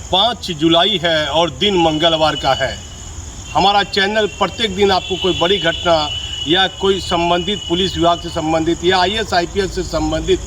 5 जुलाई है और दिन मंगलवार का है। हमारा चैनल प्रत्येक दिन आपको कोई बड़ी घटना या कोई संबंधित पुलिस विभाग से संबंधित या IAS IPS से संबंधित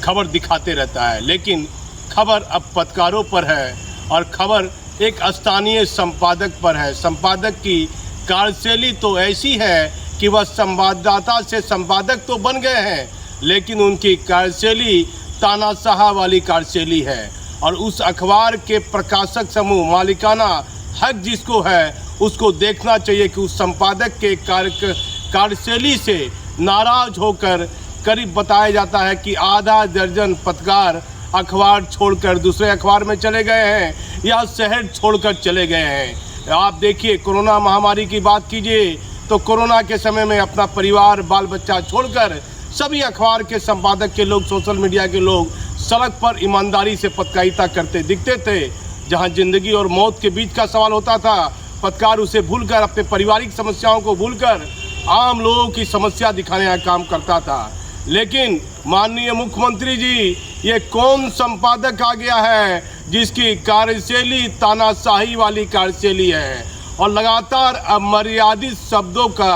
खबर दिखाते रहता है, लेकिन खबर अब पत्रकारों पर है और खबर एक स्थानीय संपादक पर है। संपादक की कार्यशैली तो ऐसी है कि वह संवाददाता से संपादक तो बन गए हैं, लेकिन उनकी कार्यशैली तानाशाह वाली कार्यशैली है। और उस अखबार के प्रकाशक समूह मालिकाना हक जिसको है, उसको देखना चाहिए कि उस संपादक के कार्यशैली से नाराज होकर करीब बताया जाता है कि आधा दर्जन पत्रकार अखबार छोड़कर दूसरे अखबार में चले गए हैं या शहर छोड़कर चले गए हैं। आप देखिए, कोरोना महामारी की बात कीजिए तो कोरोना के समय में अपना परिवार बाल बच्चा छोड़कर सभी अखबार के संपादक के लोग, सोशल मीडिया के लोग सड़क पर ईमानदारी से पत्रकारिता करते दिखते थे। जहां जिंदगी और मौत के बीच का सवाल होता था, पत्रकार उसे भूलकर, अपने पारिवारिक समस्याओं को भूलकर आम लोगों की समस्या दिखाने का काम करता था। लेकिन माननीय मुख्यमंत्री जी, ये कौन संपादक आ गया है जिसकी कार्यशैली तानाशाही वाली कार्यशैली है और लगातार अमर्यादित शब्दों का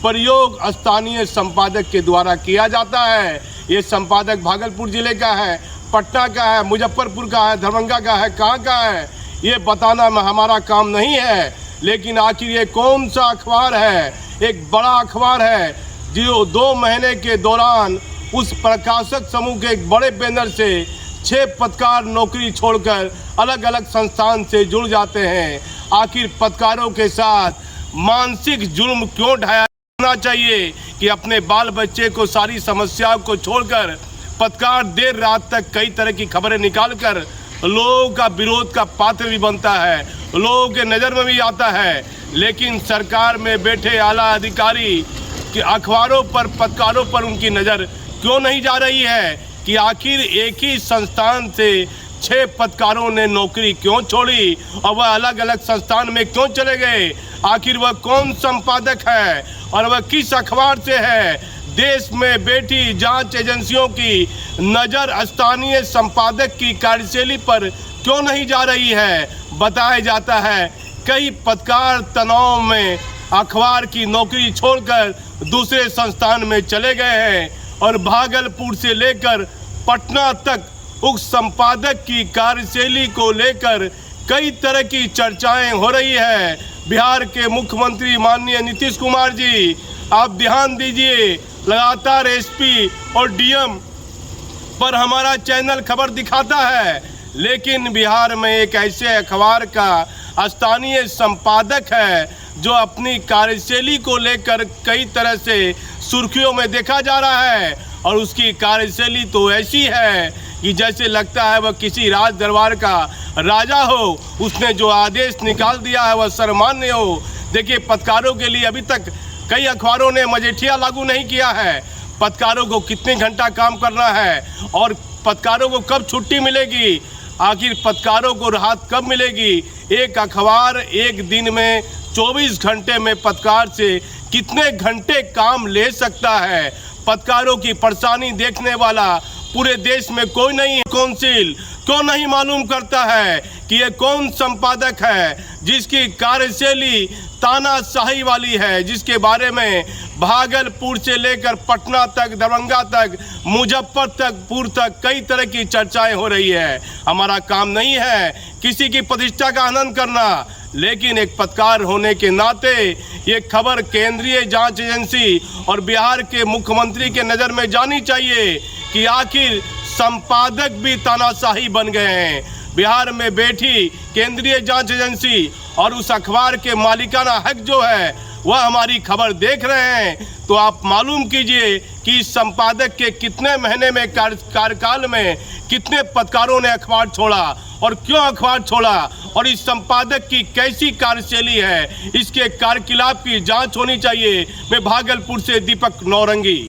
प्रयोग स्थानीय संपादक के द्वारा किया जाता है। ये संपादक भागलपुर जिले का है, पटना का है, मुजफ्फरपुर का है, दरभंगा का है, कहाँ का है, ये बताना हमारा काम नहीं है। लेकिन आखिर ये कौन सा अखबार है? एक बड़ा अखबार है जो 2 महीने के दौरान उस प्रकाशक समूह के एक बड़े बैनर से 6 पत्रकार नौकरी छोड़कर अलग अलग संस्थान से जुड़ जाते हैं। आखिर पत्रकारों के साथ मानसिक जुल्म क्यों ढाया जाना चाहिए कि अपने बाल बच्चे को, सारी समस्याओं को छोड़कर पत्रकार देर रात तक कई तरह की खबरें निकालकर लोगों का विरोध का पात्र भी बनता है, लोगों के नज़र में भी आता है। लेकिन सरकार में बैठे आला अधिकारी कि अखबारों पर, पत्रकारों पर उनकी नज़र क्यों नहीं जा रही है कि आखिर एक ही संस्थान से 6 पत्रकारों ने नौकरी क्यों छोड़ी और वह अलग अलग संस्थान में क्यों चले गए? आखिर वह कौन संपादक है और वह किस अखबार से है? देश में बैठी जांच एजेंसियों की नज़र स्थानीय संपादक की कार्यशैली पर क्यों नहीं जा रही है? बताया जाता है कई पत्रकार तनाव में अखबार की नौकरी छोड़कर दूसरे संस्थान में चले गए हैं और भागलपुर से लेकर पटना तक उस संपादक की कार्यशैली को लेकर कई तरह की चर्चाएं हो रही है। बिहार के मुख्यमंत्री माननीय नीतीश कुमार जी, आप ध्यान दीजिए, लगातार SP और DM पर हमारा चैनल खबर दिखाता है, लेकिन बिहार में एक ऐसे अखबार का स्थानीय संपादक है जो अपनी कार्यशैली को लेकर कई तरह से सुर्खियों में देखा जा रहा है। और उसकी कार्यशैली तो ऐसी है कि जैसे लगता है वह किसी राज दरबार का राजा हो, उसने जो आदेश निकाल दिया है वह सर्वमान्य हो। देखिए, पत्रकारों के लिए अभी तक कई अखबारों ने मजीठिया लागू नहीं किया है। पत्रकारों को कितने घंटा काम करना है और पत्रकारों को कब छुट्टी मिलेगी? आखिर पत्रकारों को राहत कब मिलेगी? एक अखबार एक दिन में 24 घंटे में पत्रकार से कितने घंटे काम ले सकता है? पत्रकारों की परेशानी देखने वाला पूरे देश में कोई नहीं है। काउंसिल क्यों नहीं मालूम करता है कि ये कौन संपादक है जिसकी कार्यशैली तानाशाही वाली है, जिसके बारे में भागलपुर से लेकर पटना तक, दरभंगा तक, मुजफ्फरपुर तक कई तरह की चर्चाएं हो रही है। हमारा काम नहीं है किसी की प्रतिष्ठा का हनन करना, लेकिन एक पत्रकार होने के नाते ये खबर केंद्रीय जांच एजेंसी और बिहार के मुख्यमंत्री के नज़र में जानी चाहिए कि आखिर संपादक भी तानाशाही बन गए हैं। बिहार में बैठी केंद्रीय जांच एजेंसी और उस अखबार के मालिकाना हक जो है वह हमारी खबर देख रहे हैं, तो आप मालूम कीजिए कि इस संपादक के कितने महीने में कार्यकाल में कितने पत्रकारों ने अखबार छोड़ा और क्यों अखबार छोड़ा और इस संपादक की कैसी कार्यशैली है, इसके कार्यकलाप की जांच होनी चाहिए। मैं भागलपुर से दीपक नौरंगी।